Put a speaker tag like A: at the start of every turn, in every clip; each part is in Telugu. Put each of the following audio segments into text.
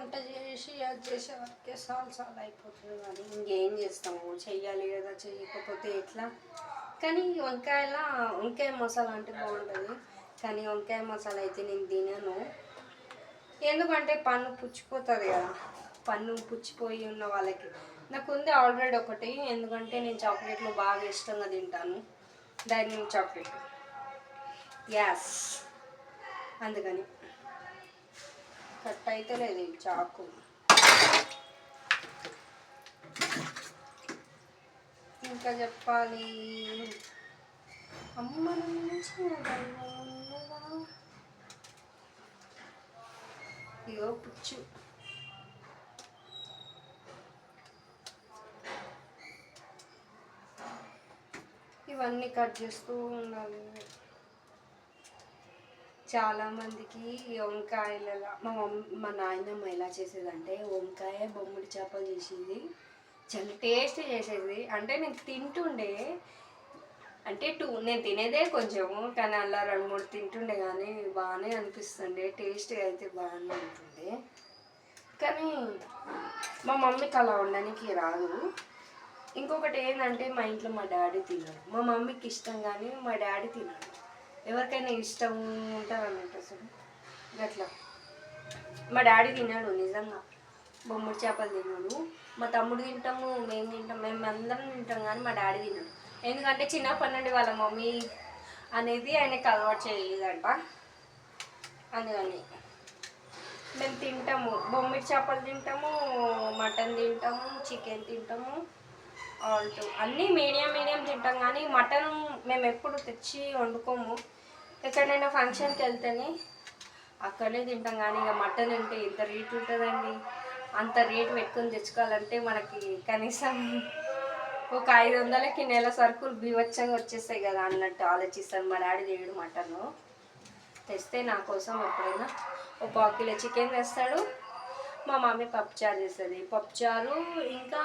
A: వంట చేసి అది చేసే వరకే చాలా అయిపోతుంది. కానీ ఇంకేం చేస్తాము, చెయ్యాలి కదా, చేయకపోతే ఎట్లా. కానీ వంకాయ మసాలా అంటే బాగుంటుంది. కానీ వంకాయ మసాలా అయితే నేను తినను. ఎందుకంటే పన్ను పుచ్చిపోతుంది కదా. పన్ను పుచ్చిపోయి ఉన్న వాళ్ళకి నాకు ఉంది ఆల్రెడీ ఒకటి. ఎందుకంటే నేను చాక్లెట్లు బాగా ఇష్టంగా తింటాను, డైనింగ్ చాక్లెట్. యాస్, అందుకని కట్ అయితే లేదు ఈ చాకు. ఇంకా చెప్పాలి. అమ్మ ఇగో పుచ్చు. ఇవన్నీ కట్ చేస్తూ ఉండాలి. చాలామందికి వంకాయల మా నాయనమ్మ ఎలా చేసేదంటే వంకాయ బొమ్మిడి చేపలు చేసేది. చాలా టేస్ట్ చేసేది. అంటే నేను తింటుండే, అంటే నేను తినేదే కొంచెము, కానీ అలా 2-3 తింటుండే. కానీ బాగానే అనిపిస్తుండే, టేస్ట్ అయితే బాగానే ఉంటుండే. కానీ మా మమ్మీకి అలా ఉండడానికి రాదు. ఇంకొకటి ఏంటంటే మా ఇంట్లో మా డాడీ తినడు. మా మమ్మీకి ఇష్టం కానీ మా డాడీ తినడు. ఎవరికైనా ఇష్టం ఉంటుంది అన్నట్టు అసలు అట్లా. మా డాడీ తినడు నిజంగా, బొమ్మిడి చేపలు తినడు. మా తమ్ముడు తింటాము, మేము తింటాం, మేము అందరం తింటాం. కానీ మా డాడీ తినడు. ఎందుకంటే చిన్నప్పటి నుండి వాళ్ళ మమ్మీ అనేది ఆయనకు అలవాటు చేయలేదంట. అందుకని మేము తింటాము, బొమ్మిడి చేపలు తింటాము, మటన్ తింటాము, చికెన్ తింటాము, అన్నీ మీడియం తింటాం. కానీ మటన్ మేము ఎప్పుడు తెచ్చి వండుకోము. ఎక్కడైనా ఫంక్షన్కి వెళ్తేనే అక్కడనే తింటాం. కానీ ఇక మటన్ అంటే ఎంత రేట్ ఉంటుందండి. అంత రేటు పెట్టుకొని తెచ్చుకోవాలంటే మనకి కనీసం ఒక 500కి నెల సరుకులు బీవచ్చంగా వచ్చేస్తాయి కదా అన్నట్టు ఆలోచిస్తాను. మా డాడీ చేయడు మటను. తెస్తే నా కోసం ఎప్పుడైనా ఒక 1 కిలో చికెన్ తెస్తాడు. మా మమ్మీ పప్పుచారు చేస్తుంది. పప్పుచారు ఇంకా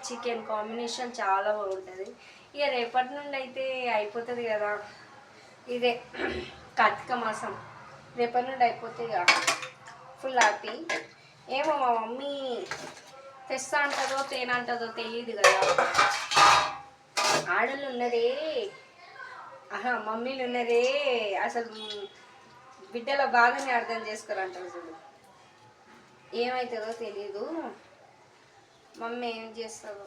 A: చికెన్ కాంబినేషన్ చాలా బాగుంటుంది. ఇక రేపటి నుండి అయితే అయిపోతుంది కదా, ఇదే కార్తీక మాసం రేపటి నుండి అయిపోతే ఇక ఫుల్ హ్యాపీ. ఏమో మా మమ్మీ తెస్తా అంటుందో తేనంటుందో తెలియదు కదా. ఆడలు ఉన్నదే, మమ్మీలు ఉన్నదే అసలు బిడ్డల బాధని అర్థం చేసుకోరంటారు చూడు. ఏమవుతుందో తెలీదు, మమ్మీ ఏం చేస్తుందో.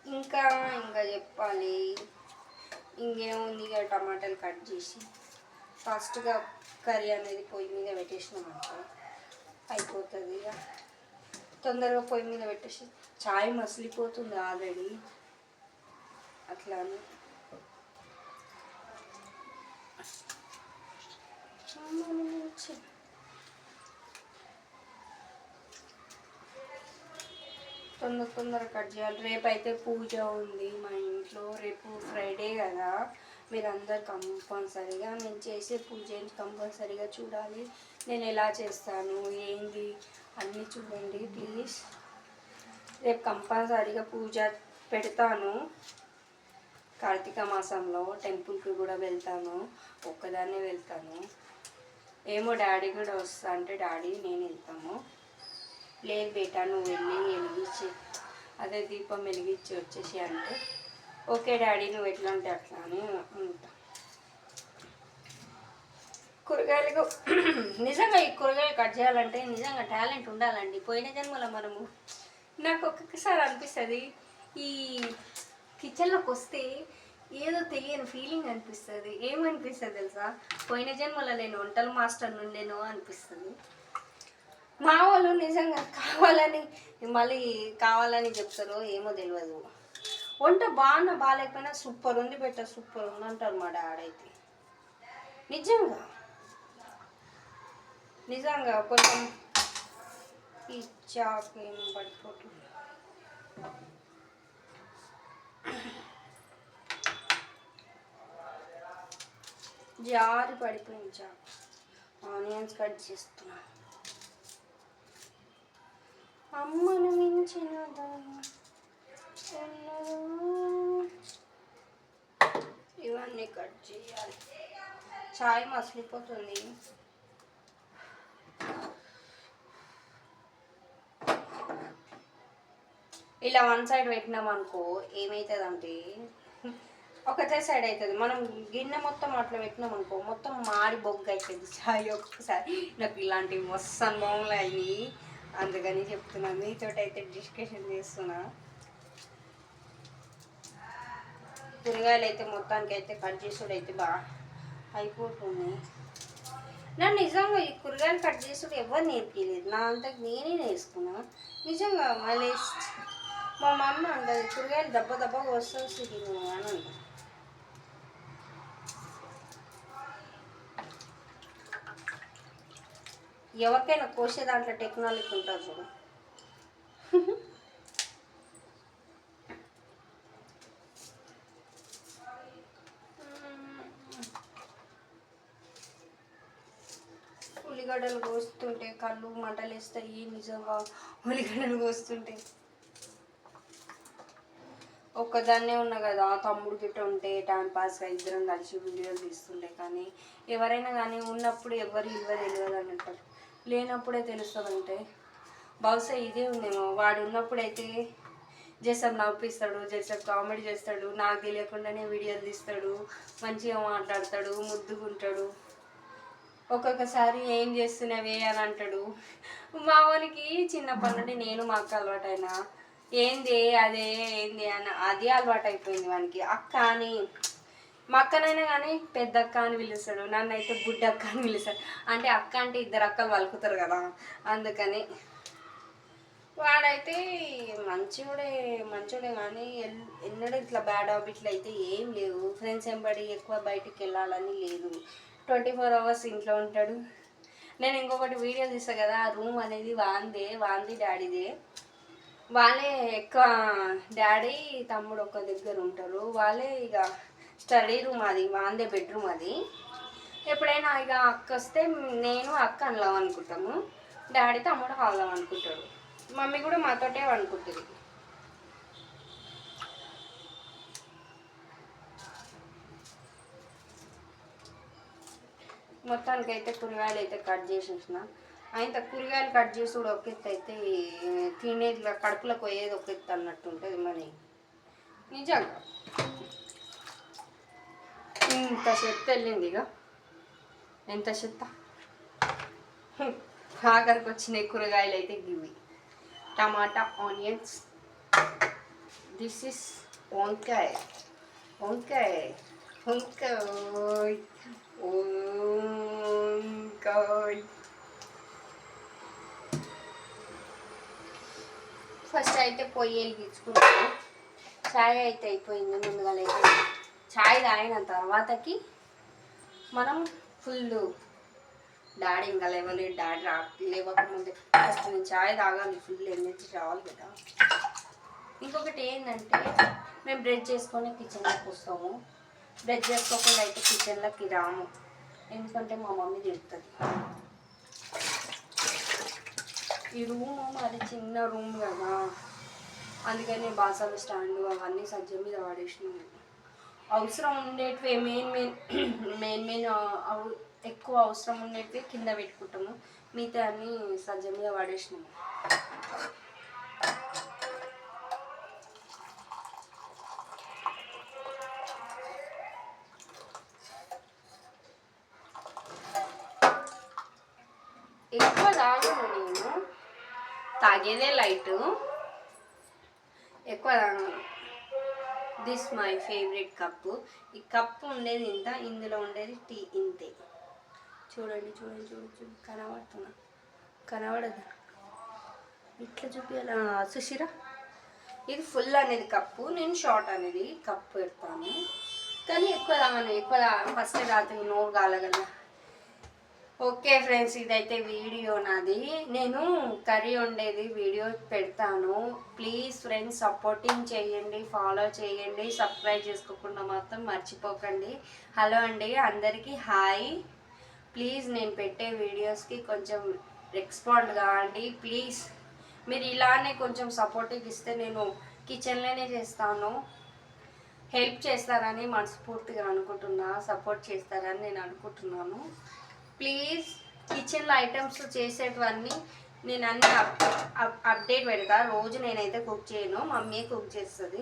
A: ఇంకా చెప్పాలి. ఇంకేముంది, ఇక టమాటాలు కట్ చేసి ఫాస్ట్గా కర్రీ అనేది పొయ్యి మీద పెట్టేసినామంటే అయిపోతుంది. ఇక తొందరగా పొయ్యి మీద పెట్టేసి చాయ్ మసిలిపోతుంది ఆల్రెడీ. అట్లా తొందర కట్ చేయాలి. రేపు అయితే పూజ ఉంది మా ఇంట్లో. రేపు ఫ్రైడే కదా, మీరందరు కంపల్సరీగా నేను చేసే పూజ కంపల్సరీగా చూడాలి. నేను ఎలా చేస్తాను ఏంది అన్నీ చూడండి ప్లీజ్. రేపు కంపల్సరీగా పూజ పెడతాను. కార్తీక మాసంలో టెంపుల్కి కూడా వెళ్తాను, ఒక్కదాన్నే వెళ్తాను. ఏమో డాడీ కూడా వస్తా అంటే డాడీ నేను వెళ్తాము. లేదు బేటా నువ్వు వెళ్ళి వెలిగించి అదే దీపం వెలిగించి వచ్చేసి అంటే ఓకే డాడీ నువ్వు ఎట్లా అంటే అట్లా అని ఉంటా. కూరగాయలకు నిజంగా ఈ కూరగాయలు కట్ చేయాలంటే నిజంగా టాలెంట్ ఉండాలండి. పోయిన జన్మలో మనము, నాకు ఒక్కొక్కసారి అనిపిస్తుంది ఈ కిచెన్లోకి వస్తే ఏదో తెలియని ఫీలింగ్ అనిపిస్తుంది. ఏమనిపిస్తుంది తెలుసా, పోయిన జన్మలో నేను వంటల మాస్టర్ నుండేనో అనిపిస్తుంది. మా వాళ్ళు నిజంగా కావాలని చెప్తారో ఏమో తెలియదు. వంట బాగాలేకపోయినా సూపర్ ఉంది బెటర్ సూపర్ ఉంది అంటారు మా డాడీ అయితే. నిజంగా కొంచెం ఈ చాకు ఏమో పడిపోతుంది. జారి పడిపోయింది చాకు. ఆనియన్స్ కట్ చేస్తున్నా. అమ్మను మించిన ఇవన్నీ కట్ చేయాలి. చాయ్ మసిలిపోతుంది. ఇలా వన్ సైడ్ పెట్టినాం అనుకో ఏమవుతుంది అంటే ఒకటే సైడ్ అవుతుంది. మనం గిన్నె మొత్తం అట్లా పెట్టినాం అనుకో మొత్తం మాడి బొగ్గు అవుతుంది చాయ్. ఒక్కొక్కసారి నాకు ఇలాంటివి మస్తు అనుభవంలో అయ్యి, అందుకని చెప్తున్నాను, మీతో అయితే డిస్కషన్ చేస్తున్నా. కూరగాయలు అయితే మొత్తానికి అయితే కట్ చేసుడు అయితే బాగా అయిపోతుంది. నన్ను నిజంగా ఈ కూరగాయలు కట్ చేసుడు ఎవరు నేర్పించలేదు, నా అంతకు నేనే నేర్చుకున్నా నిజంగా. మళ్ళీ మా మమ్మ అంటది కూరగాయలు దెబ్బ దెబ్బ వస్తుంది నువ్వు అని అంట. ఎవరికైనా కోసే దాంట్లో టెక్నాలజీ ఉంటుంది చూడు. ఉల్లిగడ్డలు కోస్తుంటే కళ్ళు మంటలు వేస్తాయి నిజంగా. ఉల్లిగడ్డలు కోస్తుంటే ఒక్కదాన్నే ఉన్నా కదా, తమ్ముడు గిట్ట ఉంటే టైం పాస్గా ఇద్దరం కలిసి వీడియోలు తీస్తుంటే. కానీ ఎవరైనా కానీ ఉన్నప్పుడు ఎవరు ఇల్వ తెలియదు అని అంటారు, లేనప్పుడే తెలుస్తుందంటే బహుశా ఇదే ఉందేమో. వాడు ఉన్నప్పుడైతే జేసబ్ నవ్విస్తాడు, జేసబ్ కామెడీ చేస్తాడు, నాకు తెలియకుండానే వీడియోలు తీస్తాడు, మంచిగా మాట్లాడతాడు, ముద్దుగుంటాడు. ఒక్కొక్కసారి ఏం చేస్తున్నావే అని అంటాడు. మా వానికి చిన్నప్పటి నుండి నేను మా అక్క అలవాటైనా ఏంది అదే ఏంది అని అదే అలవాటు అయిపోయింది వానికి. అక్క అని మా అక్కనైనా కానీ పెద్ద అక్క అని పిలుస్తాడు, నన్ను అయితే బుడ్డక్క అని పిలుస్తాడు. అంటే అక్క అంటే ఇద్దరు అక్కలు పలుకుతారు కదా, అందుకని. వాడైతే మంచోడే కానీ ఎన్నడూ ఇట్లా బ్యాడ్ హ్యాబిట్లు అయితే ఏం లేవు. ఫ్రెండ్స్ వెంబడి ఎక్కువ బయటికి వెళ్ళాలని లేదు, 24 hours ఇంట్లో ఉంటాడు. నేను ఇంకొకటి వీడియో తీస్తాను కదా, ఆ రూమ్ అనేది వాంది డాడీదే. వాళ్ళే ఎక్కువ డాడీ తమ్ముడు ఒక దగ్గర ఉంటారు, వాళ్ళే ఇక స్టడీ రూమ్ అది, వాందే బెడ్రూమ్ అది. ఎప్పుడైనా ఇక అక్క వస్తే నేను అక్క అనలాం అనుకుంటాము, డాడీ తమ్ముడు వాళ్ళం అనుకుంటాడు, మమ్మీ కూడా మాతోటే అనుకుంటుంది. మొత్తానికి అయితే కూరగాయలు అయితే కట్ చేసేసిన. అయితే కూరగాయలు కట్ చేసుడు ఒక ఎత్తు అయితే తినేది కడుపులోకి పోయేది ఒక ఎత్తు అన్నట్టు ఉంటుంది మరి. నిజంగా ఇంత చెత్త వెళ్ళింది ఇక, ఎంత చెత్త. ఆఖరికి వచ్చినాయి కూరగాయలు అయితే గివి టమాటా, ఆనియన్స్. దిస్ ఇస్ వంకాయ. ఫస్ట్ అయితే పొయ్యి వెలిగించుకున్నాను. ఛాయ్ అయితే అయిపోయింది. ముందుగా అయితే ఛాయ్ తాగిన తర్వాతకి మనం ఫుల్ డాడీ ఇంకా లేవలేదు, డాడీ లేవకముందే ఫస్ట్ నేను ఛాయ్ తాగాలి, ఫుల్ ఎనర్జీ రావాలి కదా. ఇంకొకటి ఏంటంటే మేము బ్రష్ చేసుకొని కిచెన్లోకి వస్తాము, బ్రష్ చేసుకోకుండా అయితే కిచెన్లోకి రాము, ఎందుకంటే మా మమ్మీ తిడుతుంది. ఈ రూమ్ మరి చిన్న రూమ్ కదా, అందుకని బాసాల స్టాండ్ అవన్నీ సజ్జ మీద వాడేసినాము. అవసరం ఉండేటివి మెయిన్ ఎక్కువ అవసరం ఉండేటివి కింద పెట్టుకుంటాము, మిగతా అన్నీ సజ్జ మీద వాడేసినాము. ఎక్కువ తాగను నేను, తాగేదే లైట్, ఎక్కువ తాగను. This my favourite cup. ఈ కప్పు ఉండేది ఇంత, ఇందులో ఉండేది టీ ఇంతే. చూడండి కనబడదా, ఇట్లా చూపించాలి సుశీరా. ఇది ఫుల్ అనేది కప్పు, నేను షార్ట్ అనేది కప్పు పెడతాను. కానీ ఎక్కువ తాగను, ఫస్ట్ రాత్రి నోరు కాలగల. ఓకే ఫ్రెండ్స్, ఇదైతే వీడియో నాది. నేను కర్రీ వండేది వీడియో పెడతాను. ప్లీజ్ ఫ్రెండ్స్ సపోర్టింగ్ చేయండి, ఫాలో చేయండి, సబ్స్క్రైబ్ చేసుకోకుండా మాత్రం మర్చిపోకండి. హలో అండి అందరికీ హాయ్. ప్లీజ్ నేను పెట్టే వీడియోస్కి కొంచెం రెస్పాండ్ కావండి ప్లీజ్. మీరు ఇలానే కొంచెం సపోర్టింగ్ ఇస్తే నేను కిచెన్లోనే చేస్తాను, హెల్ప్ చేస్తారని మనస్ఫూర్తిగా అనుకుంటున్నా, సపోర్ట్ చేస్తారని నేను అనుకుంటున్నాను. ప్లీజ్ కిచెన్లో ఐటమ్స్ చేసేటివన్నీ నేను అన్ని అప్డేట్ పెడతా. రోజు నేనైతే కుక్ చేయను, మమ్మీ కుక్ చేస్తుంది.